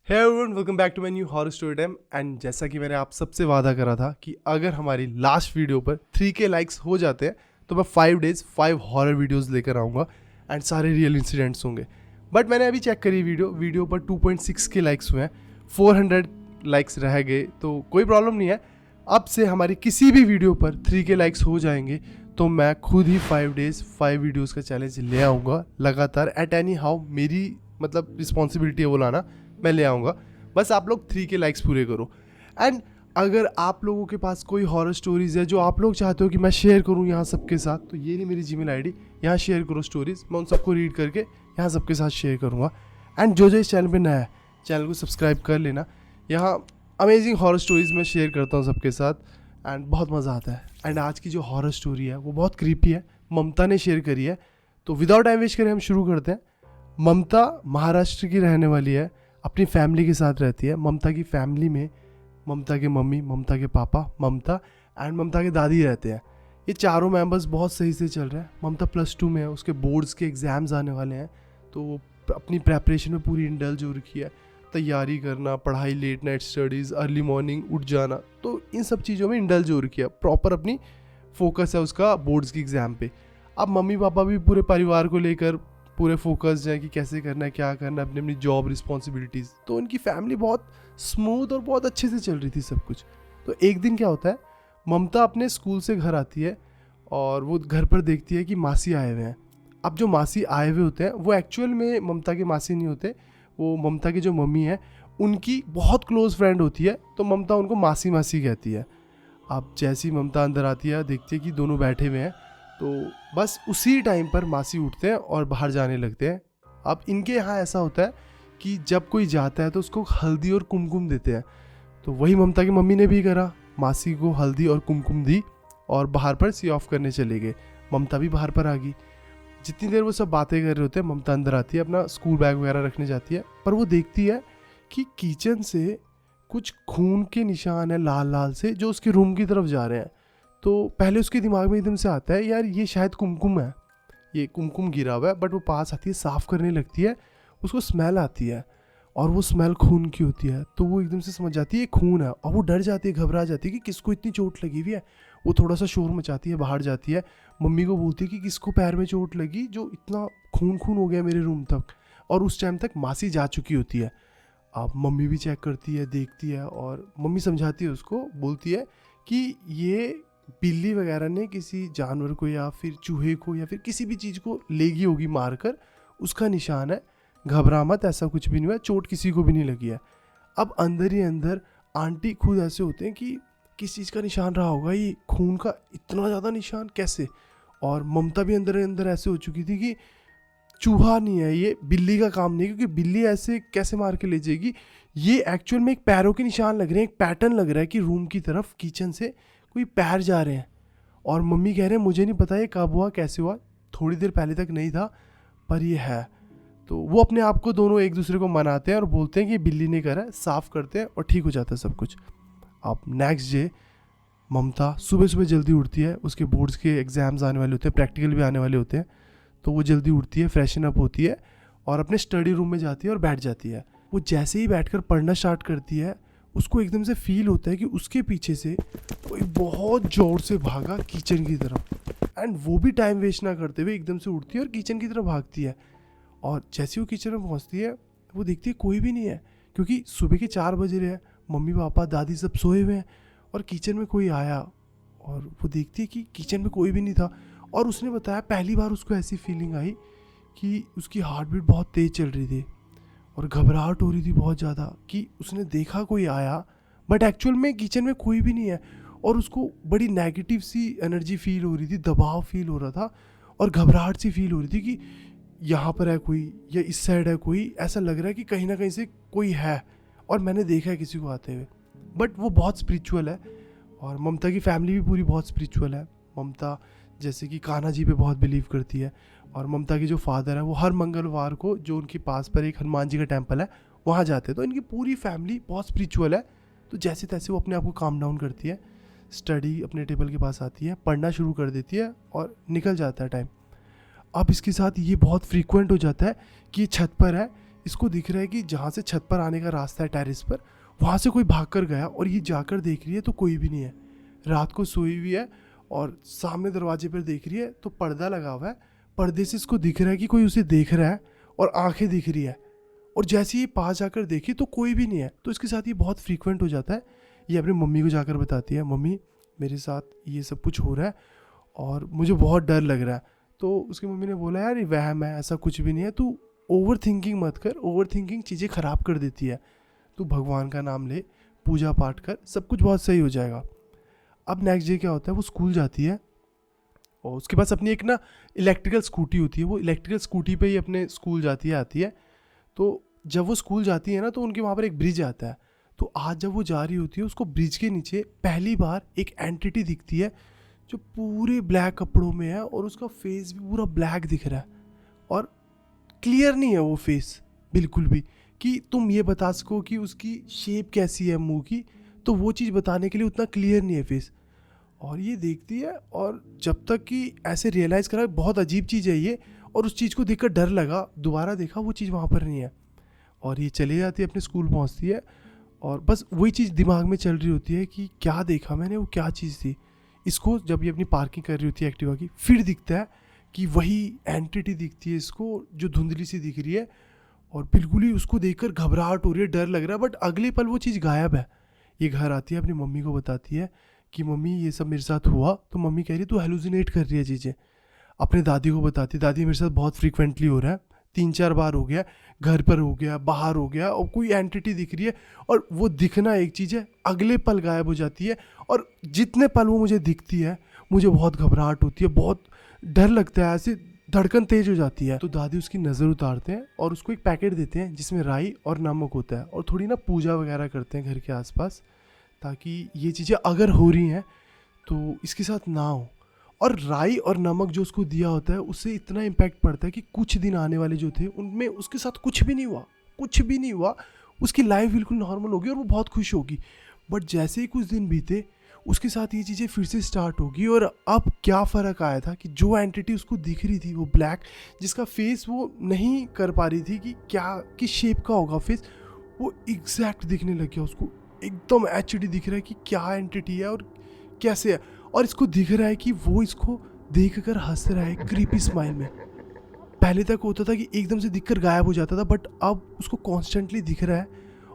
Hey everyone, welcome back to my new horror story time. And जैसा कि मैंने आप सबसे वादा करा था कि अगर हमारी लास्ट वीडियो पर 3K लाइक्स हो जाते हैं तो मैं 5 डेज 5 हॉरर वीडियोस लेकर आऊँगा एंड सारे रियल इंसिडेंट्स होंगे। बट मैंने अभी चेक करी वीडियो पर 2.6K लाइक्स हुए हैं, 400 लाइक्स रह गए, तो कोई प्रॉब्लम नहीं है। अब से हमारी किसी भी वीडियो पर 3K लाइक्स हो जाएंगे तो मैं खुद ही 5 डेज 5 वीडियोज़ का चैलेंज ले आऊँगा लगातार। एट एनी हाउ मेरी रिस्पॉन्सिबिलिटी है वो लाना, मैं ले आऊँगा। बस आप लोग 3K लाइक्स पूरे करो। एंड अगर आप लोगों के पास कोई हॉरर स्टोरीज़ है जो आप लोग चाहते हो कि मैं शेयर करूँ यहाँ सबके साथ, तो ये नहीं मेरी जीमेल आईडी, यहाँ शेयर करो स्टोरीज़, मैं उन सबको रीड करके यहाँ सबके साथ शेयर करूँगा। एंड जो इस चैनल पे नया है, चैनल को सब्सक्राइब कर लेना। यहाँ अमेजिंग हॉरर स्टोरीज़ मैं शेयर करता हूँ सबके साथ एंड बहुत मज़ा आता है। एंड आज की जो हॉरर स्टोरी है वो बहुत क्रीपी है, ममता ने शेयर करी है। तो विदाउट टाइम वेस्ट करें हम शुरू करते हैं। ममता महाराष्ट्र की रहने वाली है, अपनी फैमिली के साथ रहती है। ममता की फैमिली में ममता के मम्मी, ममता के पापा, ममता एंड ममता के दादी रहते हैं। ये चारों मेंबर्स बहुत सही से चल रहे हैं। ममता +2 में है, उसके बोर्ड्स के एग्ज़ाम्स आने वाले हैं, तो वो अपनी प्रेपरेशन में पूरी इंडल्ज हो रखी है। तैयारी करना, पढ़ाई, late night studies, early morning उठ जाना, तो इन सब चीज़ों में इंडल्ज हो रखी है। प्रॉपर अपनी फोकस है उसका बोर्ड्स की एग्ज़ाम पे। अब मम्मी पापा भी पूरे परिवार को लेकर पूरे फोकस है कि कैसे करना है, क्या करना है, अपनी अपनी जॉब रिस्पॉन्सिबिलिटीज़। तो उनकी फैमिली बहुत स्मूथ और बहुत अच्छे से चल रही थी सब कुछ। तो एक दिन क्या होता है, ममता अपने स्कूल से घर आती है और वो घर पर देखती है कि मासी आए हुए हैं। अब जो मासी आए हुए होते हैं वो एक्चुअल में ममता के मासी नहीं होते, वो ममता की जो मम्मी है उनकी बहुत क्लोज फ्रेंड होती है, तो ममता उनको मासी मासी कहती है। अब जैसी ममता अंदर आती है, देखती है कि दोनों बैठे हुए हैं, तो बस उसी टाइम पर मासी उठते हैं और बाहर जाने लगते हैं। अब इनके यहाँ ऐसा होता है कि जब कोई जाता है तो उसको हल्दी और कुमकुम देते हैं, तो वही ममता की मम्मी ने भी करा, मासी को हल्दी और कुमकुम दी और बाहर पर सी ऑफ करने चले गए। ममता भी बाहर पर आ गई। जितनी देर वो सब बातें कर रहे होते हैं, ममता अंदर आती है, अपना स्कूल बैग वगैरह रखने जाती है, पर वो देखती है कि किचन से कुछ खून के निशान है लाल लाल से, जो उसके रूम की तरफ जा रहे हैं। तो पहले उसके दिमाग में एकदम से आता है, यार ये शायद कुमकुम है, ये कुमकुम गिरा हुआ है। बट वो पास आती है, साफ़ करने लगती है, उसको स्मेल आती है और वो स्मेल खून की होती है। तो वो एकदम से समझ जाती है ये खून है और वो डर जाती है, घबरा जाती है कि किसको इतनी चोट लगी हुई है। वो थोड़ा सा शोर मचाती है, बाहर जाती है, मम्मी को बोलती है कि किसको पैर में चोट लगी, जो इतना खून खून हो गया मेरे रूम तक। और उस टाइम तक मासी जा चुकी होती है। अब मम्मी भी चेक करती है, देखती है, और मम्मी समझाती है उसको, बोलती है कि ये बिल्ली वगैरह ने किसी जानवर को या फिर चूहे को या फिर किसी भी चीज़ को लेगी होगी मारकर, उसका निशान है, घबरा मत, ऐसा कुछ भी नहीं हुआ, चोट किसी को भी नहीं लगी है। अब अंदर ही अंदर आंटी खुद ऐसे होते हैं कि किस चीज़ का निशान रहा होगा, ये खून का इतना ज़्यादा निशान कैसे। और ममता भी अंदर अंदर ऐसे हो चुकी थी कि चूहा नहीं है, ये बिल्ली का काम नहीं है, क्योंकि बिल्ली ऐसे कैसे मार के ले जाएगी। ये एक्चुअल में एक पैरों के निशान लग रहे हैं, एक पैटर्न लग रहा है कि रूम की तरफ किचन से कोई पैर जा रहे हैं। और मम्मी कह रहे हैं मुझे नहीं पता ये कब हुआ, कैसे हुआ, थोड़ी देर पहले तक नहीं था, पर ये है। तो वो अपने आप को दोनों एक दूसरे को मनाते हैं और बोलते हैं कि बिल्ली ने करा है, साफ़ करते हैं और ठीक हो जाता है सब कुछ। अब नेक्स्ट डे ममता सुबह सुबह जल्दी उठती है, उसके बोर्ड्स के एग्ज़ाम्स आने वाले होते हैं, प्रैक्टिकल भी आने वाले होते हैं, तो वो जल्दी उठती है, फ्रेशन अप होती है और अपने स्टडी रूम में जाती है और बैठ जाती है। वो जैसे ही बैठकर पढ़ना स्टार्ट करती है, उसको एकदम से फील होता है कि उसके पीछे से कोई बहुत ज़ोर से भागा किचन की तरफ। एंड वो भी टाइम वेस्ट ना करते हुए एकदम से उठती है और किचन की तरफ भागती है। और जैसे वो किचन में पहुंचती है, वो देखती है कोई भी नहीं है, क्योंकि सुबह के 4 बज रहे हैं, मम्मी पापा दादी सब सोए हुए हैं, और किचन में कोई आया और वो देखती है कि किचन में कोई भी नहीं था। और उसने बताया पहली बार उसको ऐसी फीलिंग आई कि उसकी हार्ट बीट बहुत तेज़ चल रही थी और घबराहट हो रही थी बहुत ज़्यादा, कि उसने देखा कोई आया, बट एक्चुअल में किचन में कोई भी नहीं है। और उसको बड़ी नेगेटिव सी एनर्जी फील हो रही थी, दबाव फील हो रहा था और घबराहट सी फील हो रही थी कि यहाँ पर है कोई या इस साइड है कोई, ऐसा लग रहा है कि कहीं ना कहीं से कोई है और मैंने देखा है किसी को आते हुए। बट वो बहुत स्पिरिचुअल है और ममता की फैमिली भी पूरी बहुत स्पिरिचुअल है। ममता जैसे कि कान्हा जी पे बहुत बिलीव करती है, और ममता के जो फादर है वो हर मंगलवार को जो उनके पास पर एक हनुमान जी का टेम्पल है वहाँ जाते हैं। तो इनकी पूरी फैमिली बहुत स्पिरिचुअल है। तो जैसे तैसे वो अपने आप को काम डाउन करती है, स्टडी अपने टेबल के पास आती है, पढ़ना शुरू कर देती है और निकल जाता है टाइम। अब इसके साथ ये बहुत फ्रीक्वेंट हो जाता है कि ये छत पर है, इसको दिख रहा है कि जहाँ से छत पर आने का रास्ता है टेरेस पर, वहाँ से कोई भाग कर गया और ये जाकर देख रही है तो कोई भी नहीं है। रात को सोई हुई है और सामने दरवाजे पर देख रही है तो पर्दा लगा हुआ है, पर्दे से इसको दिख रहा है कि कोई उसे देख रहा है और आंखें दिख रही है। और जैसे ही पास जाकर देखी तो कोई भी नहीं है। तो इसके साथ ये बहुत फ्रीक्वेंट हो जाता है। ये अपनी मम्मी को जाकर बताती है, मम्मी मेरे साथ ये सब कुछ हो रहा है और मुझे बहुत डर लग रहा है। तो उसकी मम्मी ने बोला, यार ये वहम है, ऐसा कुछ भी नहीं है, तू ओवर थिंकिंग मत कर, ओवर थिंकिंग चीज़ें ख़राब कर देती है, तू भगवान का नाम ले, पूजा पाठ कर, सब कुछ बहुत सही हो जाएगा। अब नेक्स्ट डे क्या होता है, वो स्कूल जाती है और उसके पास अपनी एक ना इलेक्ट्रिकल स्कूटी होती है। वो इलेक्ट्रिकल स्कूटी पे ही अपने स्कूल जाती है, आती है। तो जब वो स्कूल जाती है ना तो उनके वहाँ पर एक ब्रिज आता है। तो आज जब वो जा रही होती है, उसको ब्रिज के नीचे पहली बार एक एंटिटी दिखती है जो पूरे ब्लैक कपड़ों में है और उसका फेस भी पूरा ब्लैक दिख रहा है और क्लियर नहीं है वो फेस बिल्कुल भी, कि तुम ये बता सको कि उसकी शेप कैसी है मुंह की, तो वो चीज़ बताने के लिए उतना क्लियर नहीं है फेस। और ये देखती है और जब तक कि ऐसे रियलाइज़ करा बहुत अजीब चीज़ है ये, और उस चीज़ को देखकर डर लगा, दोबारा देखा वो चीज़ वहाँ पर नहीं है और ये चली जाती है, अपने स्कूल पहुँचती है और बस वही चीज़ दिमाग में चल रही होती है कि क्या देखा मैंने, वो क्या चीज़ थी। इसको जब ये अपनी पार्किंग कर रही होती है एक्टिवा की, फिर दिखता है कि वही एंटिटी दिखती है इसको जो धुंधली सी दिख रही है और बिल्कुल ही उसको देखकर घबराहट हो रही है, डर लग रहा है। बट अगले पल वो चीज़ गायब है। ये घर आती है, अपनी मम्मी को बताती है कि मम्मी ये सब मेरे साथ हुआ। तो मम्मी कह रही है तू हेलुसिनेट कर रही है चीज़ें। अपने दादी को बताती है, दादी मेरे साथ बहुत फ्रीक्वेंटली हो रहा है, 3-4 बार हो गया, घर पर हो गया, बाहर हो गया, और कोई एंटिटी दिख रही है और वो दिखना एक चीज़ है, अगले पल गायब हो जाती है। और जितने पल वो मुझे दिखती है मुझे बहुत घबराहट होती है, बहुत डर लगता है, ऐसे धड़कन तेज हो जाती है। तो दादी उसकी नज़र उतारते हैं और उसको एक पैकेट देते हैं जिसमें राई और नमक होता है और थोड़ी ना पूजा वगैरह करते हैं घर के आसपास, ताकि ये चीज़ें अगर हो रही हैं तो इसके साथ ना हो। और राई और नमक जो उसको दिया होता है उससे इतना इम्पैक्ट पड़ता है कि कुछ दिन आने वाले जो थे उनमें उसके साथ कुछ भी नहीं हुआ, कुछ भी नहीं हुआ। उसकी लाइफ बिल्कुल नॉर्मल होगी और वो बहुत खुश होगी। बट जैसे ही कुछ दिन बीते उसके साथ ये चीज़ें फिर से स्टार्ट होगी। और अब क्या फ़र्क आया था कि जो एंटिटी उसको दिख रही थी वो ब्लैक, जिसका फेस वो नहीं कर पा रही थी कि क्या किस शेप का होगा फेस, वो एग्जैक्ट दिखने लग गया उसको, एकदम एचडी दिख रहा है कि क्या एंटिटी है और कैसे है। और इसको दिख रहा है कि वो इसको देखकर हंस रहा है क्रीपी स्माइल में। पहले तक होता था कि एकदम से दिखकर गायब हो जाता था, बट अब उसको कॉन्स्टेंटली दिख रहा है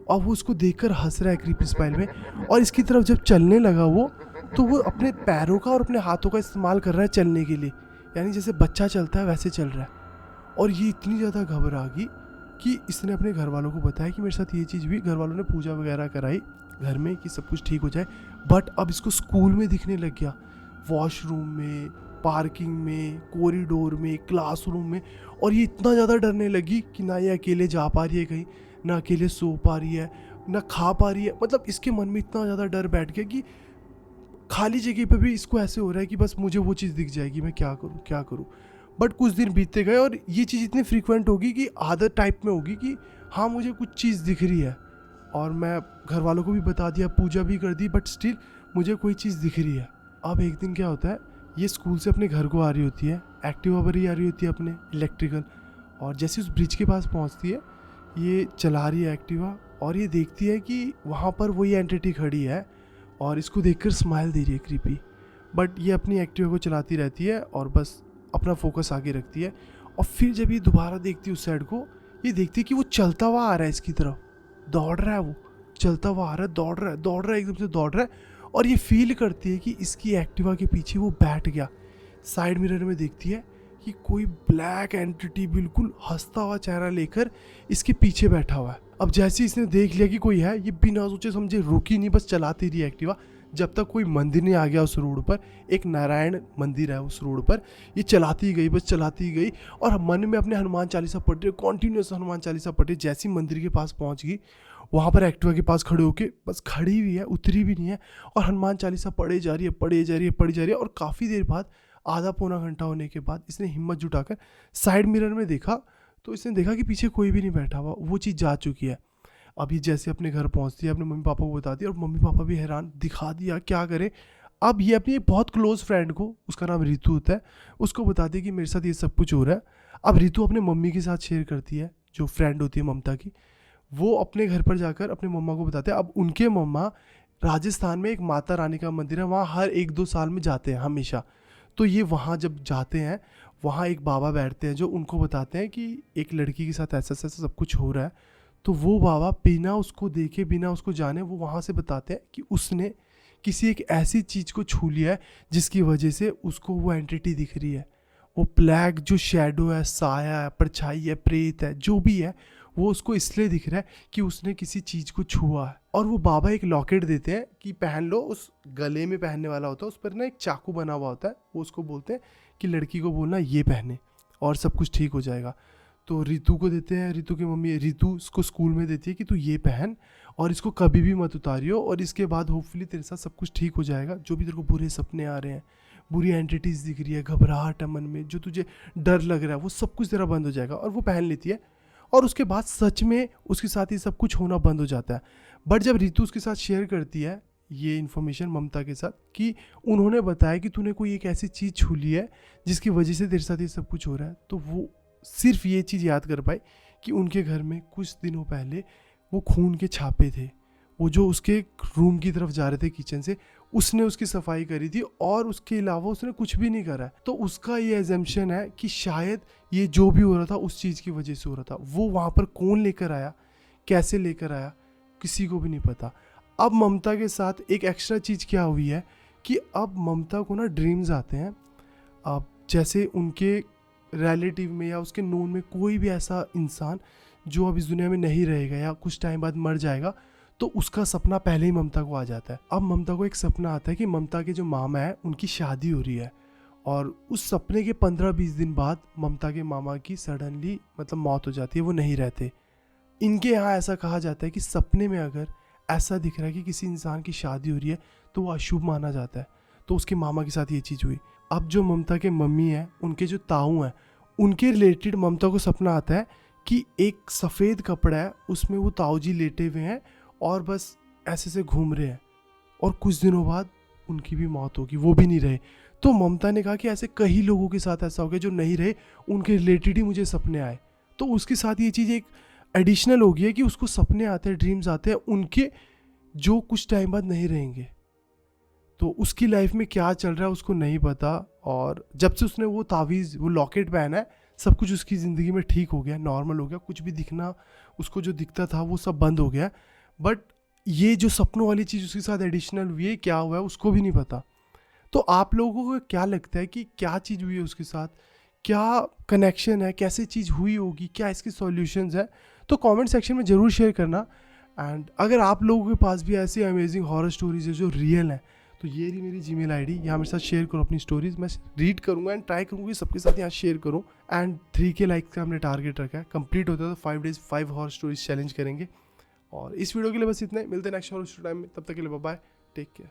और वो उसको देखकर हंस रहा है क्रीपी स्माइल में। और इसकी तरफ जब चलने लगा वो, तो वो अपने पैरों का और अपने हाथों का इस्तेमाल कर रहा है चलने के लिए, यानी जैसे बच्चा चलता है वैसे चल रहा है। और ये इतनी ज़्यादा घबरा गई कि इसने अपने घर वालों को बताया कि मेरे साथ ये चीज़ हुई। घर वालों ने पूजा वगैरह कराई घर में कि सब कुछ ठीक हो जाए। बट अब इसको स्कूल में दिखने लग गया, वॉशरूम में, पार्किंग में, कॉरिडोर में, क्लासरूम में। और ये इतना ज़्यादा डरने लगी कि ना ये अकेले जा पा रही है कहीं, ना अकेले सो पा रही है, ना खा पा रही है। मतलब इसके मन में इतना ज़्यादा डर बैठ गया कि खाली जगह पे भी इसको ऐसे हो रहा है कि बस मुझे वो चीज़ दिख जाएगी, मैं क्या करूँ क्या करूँ। बट कुछ दिन बीतते गए और ये चीज़ इतनी फ्रीक्वेंट होगी कि आदत टाइप में होगी कि हाँ मुझे कुछ चीज़ दिख रही है। और मैं घर वालों को भी बता दिया, पूजा भी कर दी, बट स्टिल मुझे कोई चीज़ दिख रही है। अब एक दिन क्या होता है, ये स्कूल से अपने घर को आ रही होती है, एक्टिवा पर ही आ रही होती है अपने इलेक्ट्रिकल। और जैसे उस ब्रिज के पास पहुंचती है, ये चला रही है एक्टिवा और ये देखती है कि वहाँ पर वही एंटिटी खड़ी है और इसको देखकर स्माइल दे रही है क्रीपी। बट ये अपनी एक्टिवा को चलाती रहती है और बस अपना फोकस आगे रखती है। और फिर जब ये दोबारा देखती है उस साइड को, ये देखती है कि वो चलता हुआ आ रहा है इसकी तरफ, दौड़ रहा है, वो चलता हुआ आ रहा है, दौड़ रहा है, दौड़ रहा है, एकदम से दौड़ रहा है। और ये फील करती है कि इसकी एक्टिवा के पीछे वो बैठ गया। साइड मिरर में देखती है कि कोई ब्लैक एंटिटी बिल्कुल हंसता हुआ चेहरा लेकर इसके पीछे बैठा हुआ है। अब जैसे इसने देख लिया कि कोई है, ये बिना सोचे समझे रुकी नहीं, बस चलाती रही एक्टिवा जब तक कोई मंदिर नहीं आ गया उस रोड पर। एक नारायण मंदिर है उस रोड पर, ये चलाती गई, बस चलाती गई और मन में अपने हनुमान चालीसा पढ़ रही है, कॉन्टीन्यूस हनुमान चालीसा पढ़ रही है। जैसी मंदिर के पास पहुंच गई, वहाँ पर एक्टिवा के पास खड़े होके बस खड़ी हुई है, उतरी भी नहीं है और हनुमान चालीसा पढ़े जा रही है, पढ़े जा रही है, पढ़ी जा रही है। और काफ़ी देर बाद, आधा पौना घंटा होने के बाद, इसने हिम्मत जुटाकर साइड मिरर में देखा तो इसने देखा कि पीछे कोई भी नहीं बैठा हुआ, वो चीज़ जा चुकी है। अब ये जैसे अपने घर पहुंचती है, अपने मम्मी पापा को बताती है और मम्मी पापा भी हैरान, दिखा दिया क्या करे। अब ये अपनी एक बहुत क्लोज फ्रेंड को, उसका नाम रितु होता है, उसको बताती है कि मेरे साथ ये सब कुछ हो रहा है। अब रितु अपने मम्मी के साथ शेयर करती है जो फ्रेंड होती है ममता की, वो अपने घर पर जाकर अपने मम्मा को बताते हैं। अब उनके मम्मा राजस्थान में एक माता रानी का मंदिर है, वहाँ हर 1-2 साल में जाते हैं हमेशा। तो ये वहाँ जब जाते हैं, वहाँ एक बाबा बैठते हैं जो उनको बताते हैं कि एक लड़की के साथ ऐसा ऐसा सब कुछ हो रहा है। तो वो बाबा बिना उसको देखे, बिना उसको जाने, वो वहाँ से बताते हैं कि उसने किसी एक ऐसी चीज़ को छू लिया है जिसकी वजह से उसको वो एंटिटी दिख रही है। वो ब्लैक जो शैडो है, साया है, परछाई है, प्रेत है, जो भी है, वो उसको इसलिए दिख रहा है कि उसने किसी चीज़ को छुआ है। और वो बाबा एक लॉकेट देते हैं कि पहन लो, उस गले में पहनने वाला होता है, उस पर ना एक चाकू बना हुआ होता है। वो उसको बोलते हैं कि लड़की को बोलना ये पहने और सब कुछ ठीक हो जाएगा। तो रितु को देते हैं, रितु की मम्मी रितु उसको स्कूल में देती है कि तू ये पहन और इसको कभी भी मत उतारियो, और इसके बाद होपफुली तेरे साथ सब कुछ ठीक हो जाएगा। जो भी तेरे को बुरे सपने आ रहे हैं, बुरी एंटिटीज़ दिख रही है, घबराहट है मन में, जो तुझे डर लग रहा है, वो सब कुछ तेरा बंद हो जाएगा। और वो पहन लेती है और उसके बाद सच में उसके साथ ये सब कुछ होना बंद हो जाता है। बट जब रितु उसके साथ शेयर करती है ये इन्फॉर्मेशन ममता के साथ कि उन्होंने बताया कि तूने कोई एक ऐसी चीज़ छू ली है जिसकी वजह से तेरे साथ ये सब कुछ हो रहा है, तो वो सिर्फ ये चीज़ याद कर पाई कि उनके घर में कुछ दिनों पहले वो खून के छापे थे। वो जो उसके रूम की तरफ जा रहे थे किचन से, उसने उसकी सफाई करी थी और उसके अलावा उसने कुछ भी नहीं करा है। तो उसका ये एजम्पशन है कि शायद ये जो भी हो रहा था उस चीज़ की वजह से हो रहा था। वो वहाँ पर कौन लेकर आया, कैसे लेकर आया, किसी को भी नहीं पता। अब ममता के साथ एक एक्स्ट्रा चीज़ क्या हुई है कि अब ममता को ना ड्रीम्स आते हैं। अब जैसे उनके रिलेटिव में या उसके नोन में कोई भी ऐसा इंसान जो अब इस दुनिया में नहीं रहेगा या कुछ टाइम बाद मर जाएगा, तो उसका सपना पहले ही ममता को आ जाता है। अब ममता को एक सपना आता है कि ममता के जो मामा है उनकी शादी हो रही है, और उस सपने के 15-20 दिन बाद ममता के मामा की सडनली मतलब मौत हो जाती है, वो नहीं रहते। इनके यहाँ ऐसा कहा जाता है कि सपने में अगर ऐसा दिख रहा है कि किसी इंसान की शादी हो रही है तो वो अशुभ माना जाता है। तो उसके मामा के साथ ये चीज़ हुई। अब जो ममता के मम्मी हैं, उनके जो ताऊ हैं, उनके रिलेटेड ममता को सपना आता है कि एक सफ़ेद कपड़ा है, उसमें वो ताऊ जी लेटे हुए हैं और बस ऐसे से घूम रहे हैं, और कुछ दिनों बाद उनकी भी मौत होगी, वो भी नहीं रहे। तो ममता ने कहा कि ऐसे कई लोगों के साथ ऐसा हो गया जो नहीं रहे, उनके रिलेटेड ही मुझे सपने आए। तो उसके साथ ये चीज़ एक एडिशनल हो गई है कि उसको सपने आते हैं, ड्रीम्स आते हैं उनके, जो कुछ टाइम बाद नहीं रहेंगे। तो उसकी लाइफ में क्या चल रहा है उसको नहीं पता, और जब से उसने वो तावीज़, वो लॉकेट पहना है, सब कुछ उसकी ज़िंदगी में ठीक हो गया, नॉर्मल हो गया, कुछ भी दिखना, उसको जो दिखता था वो सब बंद हो गया। बट ये जो सपनों वाली चीज़ उसके साथ एडिशनल हुई है, क्या हुआ है उसको भी नहीं पता। तो आप लोगों को क्या लगता है कि क्या चीज़ हुई है उसके साथ, क्या कनेक्शन है, कैसे चीज़ हुई होगी, क्या इसके सॉल्यूशंस है? तो कमेंट सेक्शन में ज़रूर शेयर करना। एंड अगर आप लोगों के पास भी ऐसी अमेजिंग हॉरर स्टोरीज है जो रियल है, तो ये रही मेरी जीमेल आईडी, यहाँ मेरे साथ शेयर करो अपनी स्टोरीज, मैं रीड करूँगा एंड ट्राई करूँगा सबके साथ यहाँ शेयर करूँ। एंड 3K लाइक का हमने टारगेट रखा है, कंप्लीट होता है तो 5 days 5 हॉरर स्टोरीज चैलेंज करेंगे। और इस वीडियो के लिए बस इतना ही, मिलते हैं नेक्स्ट हॉरर स्टोरी टाइम में, तब तक के लिए बाय बाय, टेक केयर।